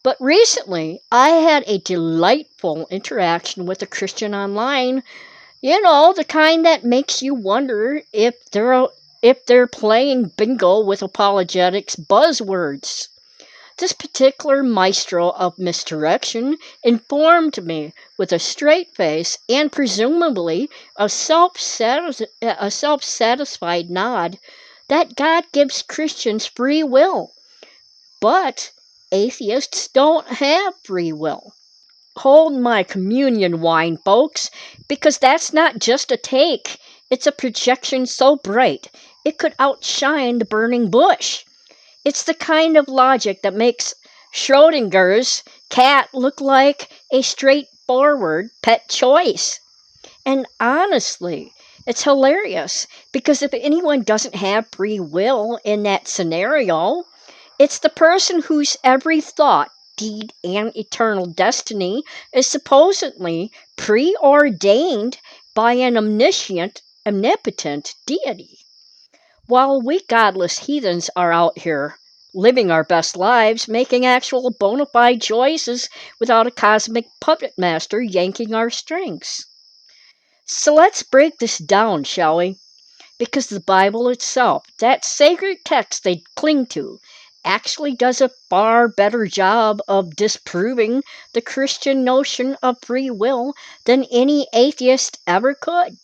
But recently, I had a delightful interaction with a Christian online, the kind that makes you wonder if they're playing bingo with apologetics buzzwords. This particular maestro of misdirection informed me with a straight face and presumably a self-satisfied nod that God gives Christians free will, but atheists don't have free will. Hold my communion wine, folks, because that's not just a take. It's a projection so bright it could outshine the burning bush. It's the kind of logic that makes Schrodinger's cat look like a straightforward pet choice. And honestly, it's hilarious because if anyone doesn't have free will in that scenario, it's the person whose every thought, deed, and eternal destiny is supposedly preordained by an omnipotent deity. While we godless heathens are out here living our best lives, making actual bona fide choices without a cosmic puppet master yanking our strings. So let's break this down, shall we? Because the Bible itself, that sacred text they cling to, actually does a far better job of disproving the Christian notion of free will than any atheist ever could.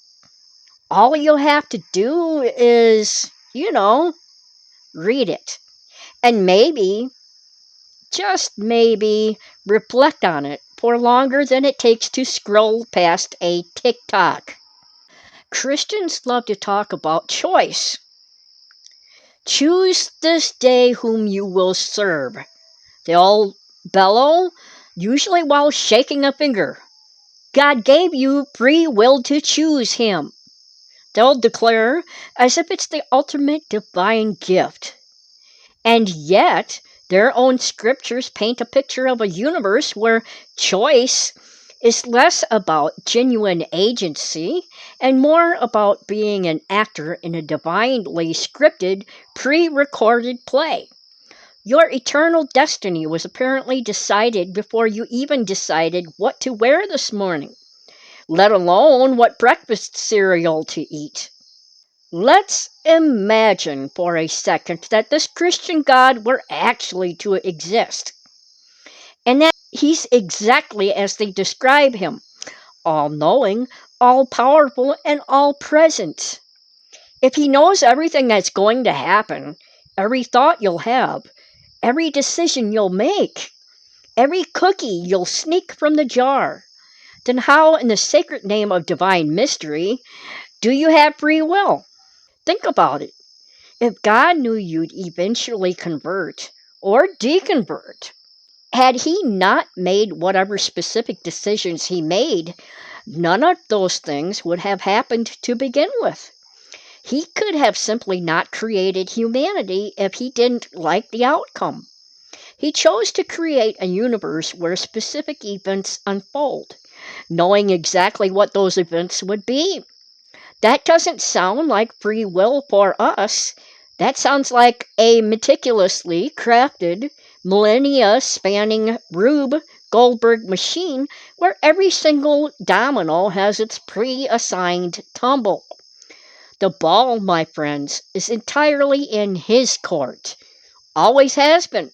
All you have to do is, read it. And maybe, just maybe, reflect on it for longer than it takes to scroll past a TikTok. Christians love to talk about choice. Choose this day whom you will serve. They'll bellow, usually while shaking a finger. God gave you free will to choose Him. They'll declare as if it's the ultimate divine gift. And yet, their own scriptures paint a picture of a universe where choice is less about genuine agency and more about being an actor in a divinely scripted, pre-recorded play. Your eternal destiny was apparently decided before you even decided what to wear this morning, let alone what breakfast cereal to eat. Let's imagine for a second that this Christian God were actually to exist, and that He's exactly as they describe Him, all-knowing, all-powerful, and all-present. If He knows everything that's going to happen, every thought you'll have, every decision you'll make, every cookie you'll sneak from the jar, then how, in the sacred name of divine mystery, do you have free will? Think about it. If God knew you'd eventually convert or deconvert, had He not made whatever specific decisions He made, none of those things would have happened to begin with. He could have simply not created humanity if He didn't like the outcome. He chose to create a universe where specific events unfold, knowing exactly what those events would be. That doesn't sound like free will for us. That sounds like a meticulously crafted, millennia-spanning Rube Goldberg machine where every single domino has its pre-assigned tumble. The ball, my friends, is entirely in His court. Always has been.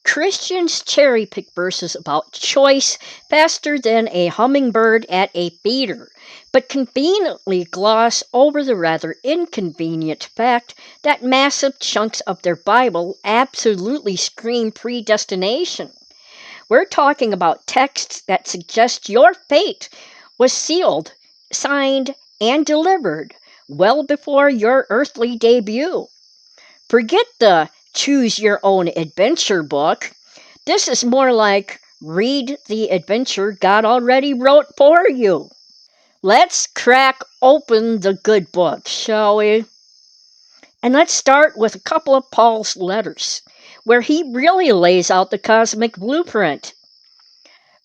Christians cherry-pick verses about choice faster than a hummingbird at a feeder, but conveniently gloss over the rather inconvenient fact that massive chunks of their Bible absolutely scream predestination. We're talking about texts that suggest your fate was sealed, signed, and delivered well before your earthly debut. Forget the choose your own adventure book. This is more like read the adventure God already wrote for you. Let's crack open the good book, shall we? And let's start with a couple of Paul's letters, where he really lays out the cosmic blueprint.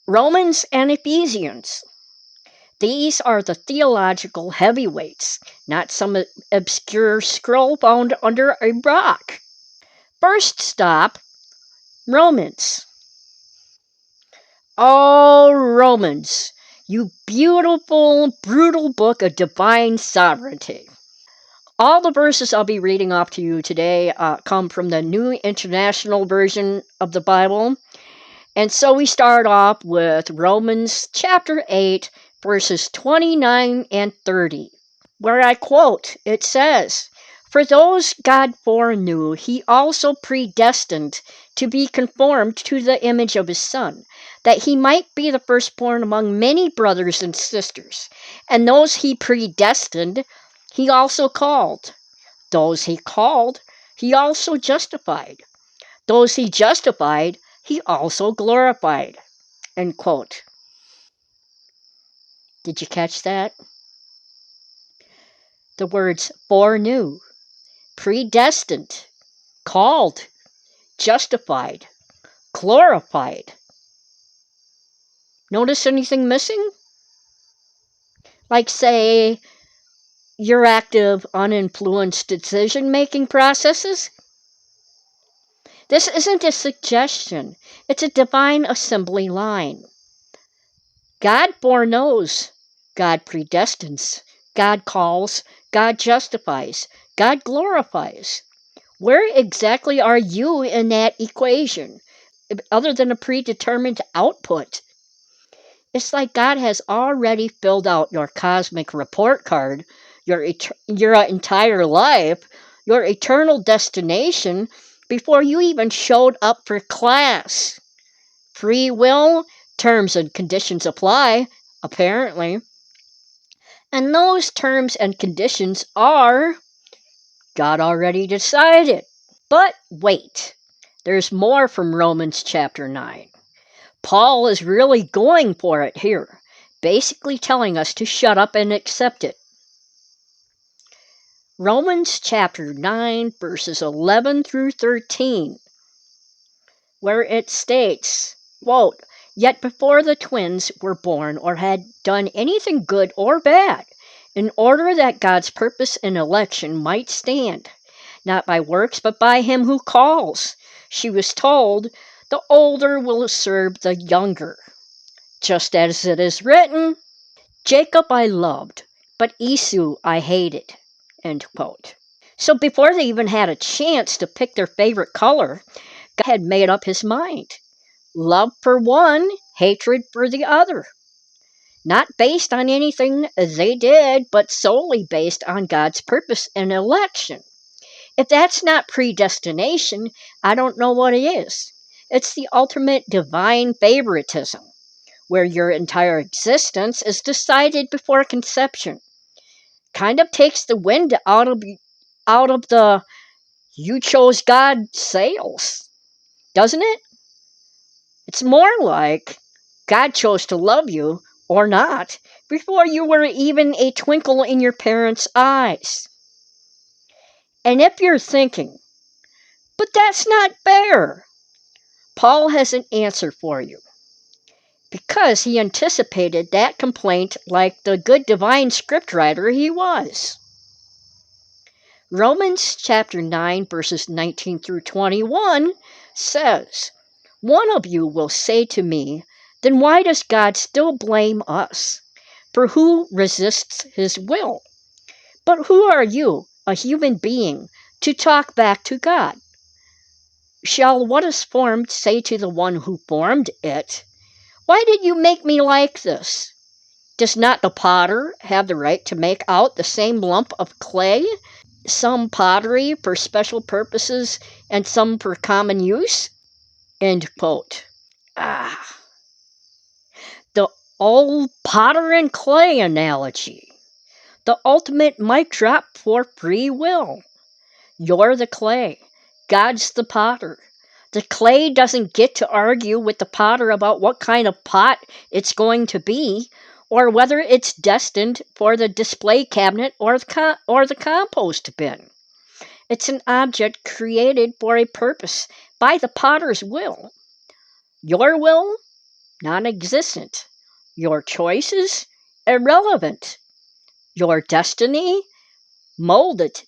Romans and Ephesians. These are the theological heavyweights, not some obscure scroll found under a rock. First stop, Romans. Oh, Romans, you beautiful, brutal book of divine sovereignty. All the verses I'll be reading off to you today come from the New International Version of the Bible. And so we start off with Romans chapter 8, verses 29 and 30, where I quote, it says, "For those God foreknew, he also predestined to be conformed to the image of his Son, that he might be the firstborn among many brothers and sisters. And those he predestined, he also called. Those he called, he also justified. Those he justified, he also glorified." End quote. Did you catch that? The words foreknew, predestined, called, justified, glorified. Notice anything missing? Like, say, your active, uninfluenced decision-making processes? This isn't a suggestion. It's a divine assembly line. God foreknows. God predestines. God calls. God justifies. God glorifies. Where exactly are you in that equation, other than a predetermined output? It's like God has already filled out your cosmic report card, your entire life, your eternal destination, before you even showed up for class. Free will, terms and conditions apply, apparently. And those terms and conditions are, God already decided. But wait, there's more from Romans chapter 9. Paul is really going for it here, basically telling us to shut up and accept it. Romans chapter 9, verses 11 through 13, where it states, quote, "Yet before the twins were born or had done anything good or bad, in order that God's purpose in election might stand, not by works, but by him who calls, she was told, the older will serve the younger. Just as it is written, Jacob I loved, but Esau I hated." End quote. So before they even had a chance to pick their favorite color, God had made up his mind. Love for one, hatred for the other. Not based on anything they did, but solely based on God's purpose and election. If that's not predestination, I don't know what it is. It's the ultimate divine favoritism, where your entire existence is decided before conception. Kind of takes the wind out of the "you chose God" sails, doesn't it? It's more like God chose to love you, or not, before you were even a twinkle in your parents' eyes. And if you're thinking, but that's not fair, Paul has an answer for you. Because he anticipated that complaint like the good divine scriptwriter he was. Romans chapter 9, verses 19 through 21 says, "One of you will say to me, then why does God still blame us? For who resists his will? But who are you, a human being, to talk back to God? Shall what is formed say to the one who formed it, why did you make me like this? Does not the potter have the right to make out the same lump of clay, some pottery for special purposes and some for common use?" End quote. The old potter and clay analogy. The ultimate mic drop for free will. You're the clay. God's the potter. The clay doesn't get to argue with the potter about what kind of pot it's going to be, or whether it's destined for the display cabinet or the compost bin. It's an object created for a purpose by the potter's will. Your will? Non-existent. Your choices? Irrelevant. Your destiny? Molded.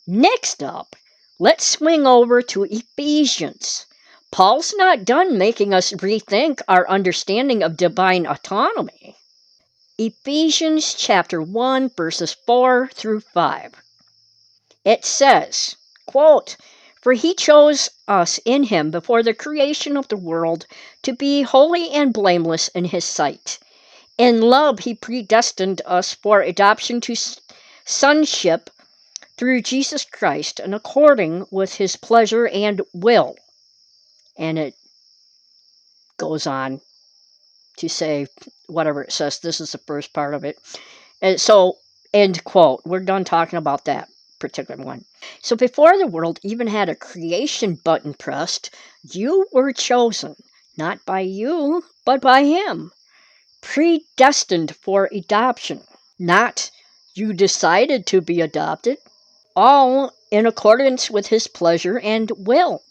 Next up, let's swing over to Ephesians. Paul's not done making us rethink our understanding of divine autonomy. Ephesians chapter 1, verses 4 through 5. It says, quote, "For he chose us in him before the creation of the world to be holy and blameless in his sight. In love he predestined us for adoption to sonship through Jesus Christ, and according with his pleasure and will." And it goes on to say whatever it says. This is the first part of it. And so, end quote. We're done talking about that particular one. So before the world even had a creation button pressed, you were chosen, not by you, but by him. Predestined for adoption, not you decided to be adopted, all in accordance with his pleasure and will.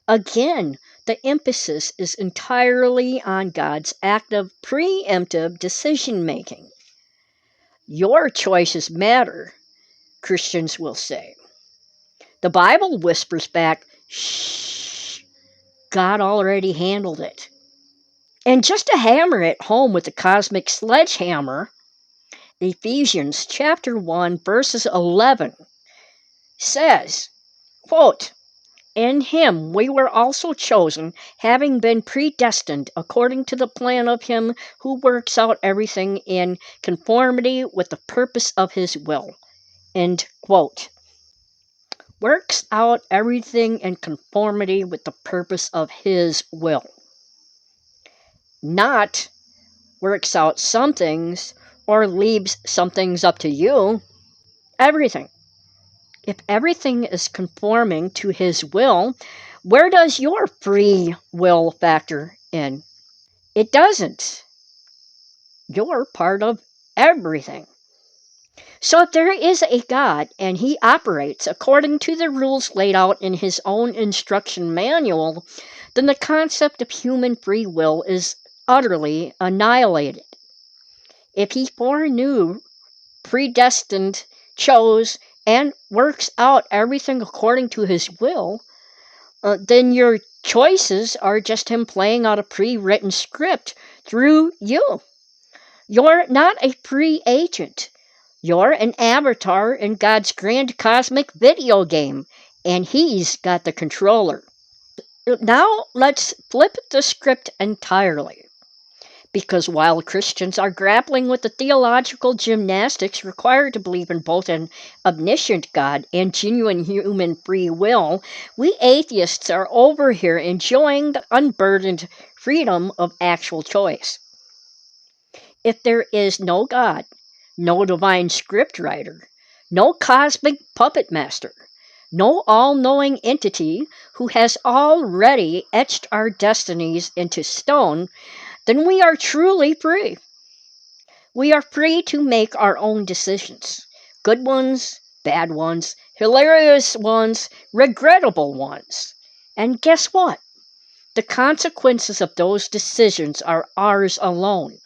Again, the emphasis is entirely on God's active, preemptive decision-making. Your choices matter, Christians will say. The Bible whispers back, shh, God already handled it. And just to hammer it home with the cosmic sledgehammer, Ephesians chapter 1, verses 11 says, quote, "In him we were also chosen, having been predestined according to the plan of him who works out everything in conformity with the purpose of his will." End quote. Works out everything in conformity with the purpose of his will. Not works out some things or leaves some things up to you. Everything. If everything is conforming to his will, where does your free will factor in? It doesn't. You're part of everything. So if there is a God and he operates according to the rules laid out in his own instruction manual, then the concept of human free will is utterly annihilated. If he foreknew, predestined, chose, and works out everything according to his will, then your choices are just him playing out a pre-written script through you. You're not a free agent. You're an avatar in God's grand cosmic video game, and he's got the controller. Now let's flip the script entirely. Because while Christians are grappling with the theological gymnastics required to believe in both an omniscient God and genuine human free will, we atheists are over here enjoying the unburdened freedom of actual choice. If there is no God, no divine scriptwriter, no cosmic puppet master, no all-knowing entity who has already etched our destinies into stone, then we are truly free. We are free to make our own decisions. Good ones, bad ones, hilarious ones, regrettable ones. And guess what? The consequences of those decisions are ours alone,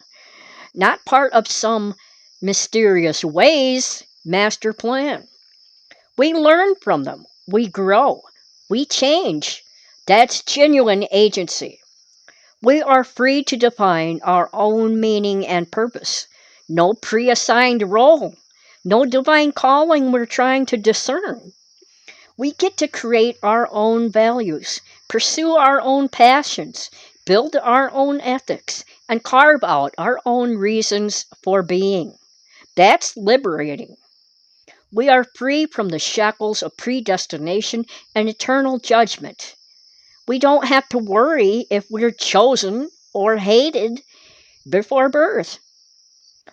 not part of some mysterious ways master plan. We learn from them. We grow. We change. That's genuine agency. We are free to define our own meaning and purpose. No pre-assigned role. No divine calling we're trying to discern. We get to create our own values, pursue our own passions, build our own ethics, and carve out our own reasons for being. That's liberating. We are free from the shackles of predestination and eternal judgment. We don't have to worry if we're chosen or hated before birth.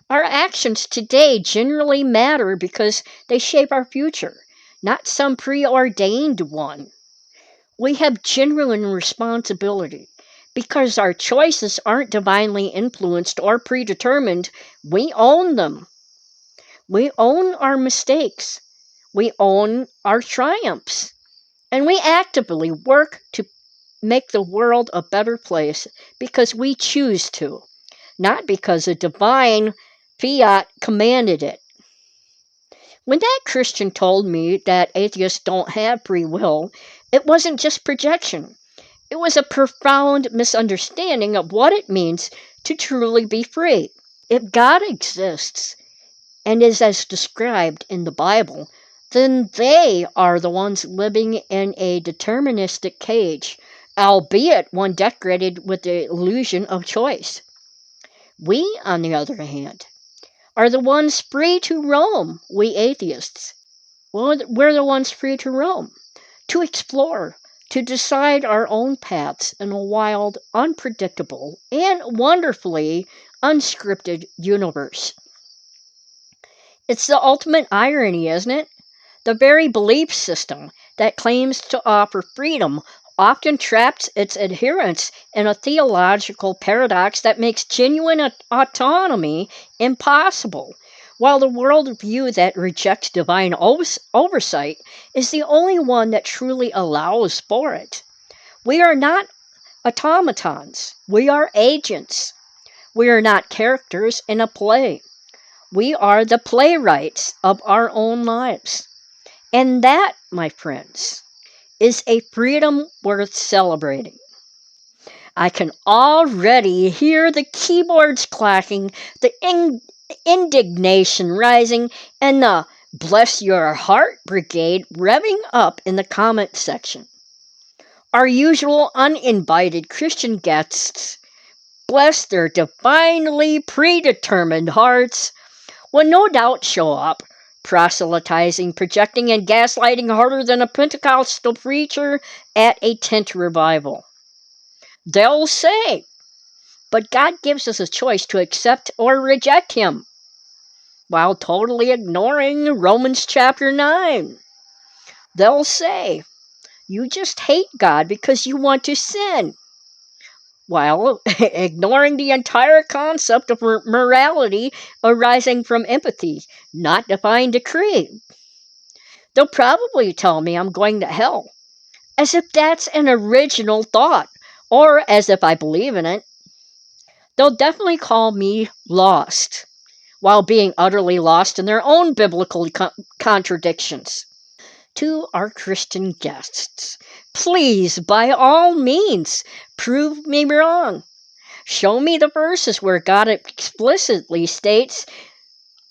Our actions today generally matter because they shape our future, not some preordained one. We have genuine responsibility. Because our choices aren't divinely influenced or predetermined, we own them. We own our mistakes. We own our triumphs. And we actively work to make the world a better place because we choose to, not because a divine fiat commanded it. When that Christian told me that atheists don't have free will, It wasn't just projection. It was a profound misunderstanding of what it means to truly be free. If God exists and is as described in the Bible, then they are the ones living in a deterministic cage, albeit one decorated with the illusion of choice. We, on the other hand, are the ones free to roam, we atheists. Well, we're the ones free to roam, to explore, to decide our own paths in a wild, unpredictable, and wonderfully unscripted universe. It's the ultimate irony, isn't it? The very belief system that claims to offer freedom often traps its adherents in a theological paradox that makes genuine autonomy impossible, while the worldview that rejects divine oversight is the only one that truly allows for it. We are not automatons. We are agents. We are not characters in a play. We are the playwrights of our own lives. And that, my friends, is a freedom worth celebrating. I can already hear the keyboards clacking, the indignation rising, and the bless your heart brigade revving up in the comment section. Our usual uninvited Christian guests, bless their divinely predetermined hearts, will no doubt show up, proselytizing, projecting, and gaslighting harder than a Pentecostal preacher at a tent revival. They'll say, but God gives us a choice to accept or reject Him, while totally ignoring Romans chapter 9. They'll say, you just hate God because you want to sin, while ignoring the entire concept of morality arising from empathy, not divine decree. They'll probably tell me I'm going to hell, as if that's an original thought, or as if I believe in it. They'll definitely call me lost, while being utterly lost in their own biblical contradictions. To our Christian guests, please, by all means, prove me wrong. Show me the verses where God explicitly states,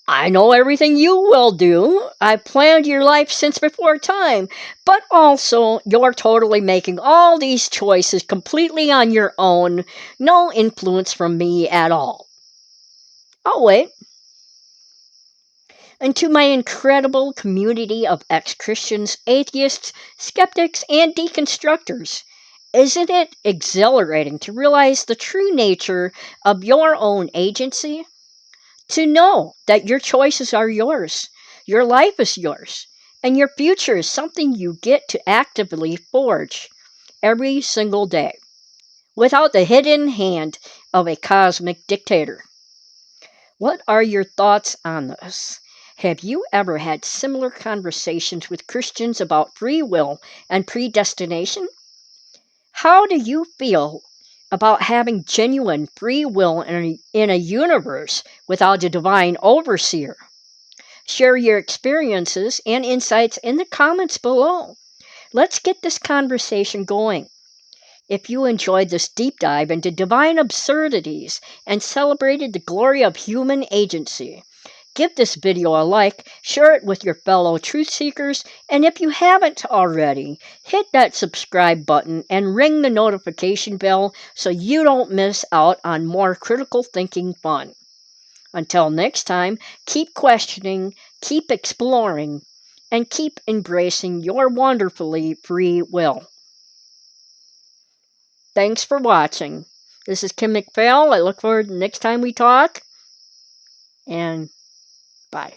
I know everything you will do. I planned your life since before time. But also, you're totally making all these choices completely on your own. No influence from me at all. I'll wait. And to my incredible community of ex-Christians, atheists, skeptics, and deconstructors, isn't it exhilarating to realize the true nature of your own agency? To know that your choices are yours, your life is yours, and your future is something you get to actively forge every single day, without the hidden hand of a cosmic dictator. What are your thoughts on this? Have you ever had similar conversations with Christians about free will and predestination? How do you feel about having genuine free will in a universe without a divine overseer? Share your experiences and insights in the comments below. Let's get this conversation going. If you enjoyed this deep dive into divine absurdities and celebrated the glory of human agency, give this video a like, share it with your fellow truth seekers, and if you haven't already, hit that subscribe button and ring the notification bell so you don't miss out on more critical thinking fun. Until next time, keep questioning, keep exploring, and keep embracing your wonderfully free will. Thanks for watching. This is Kim McPhail. I look forward to the next time we talk, and bye.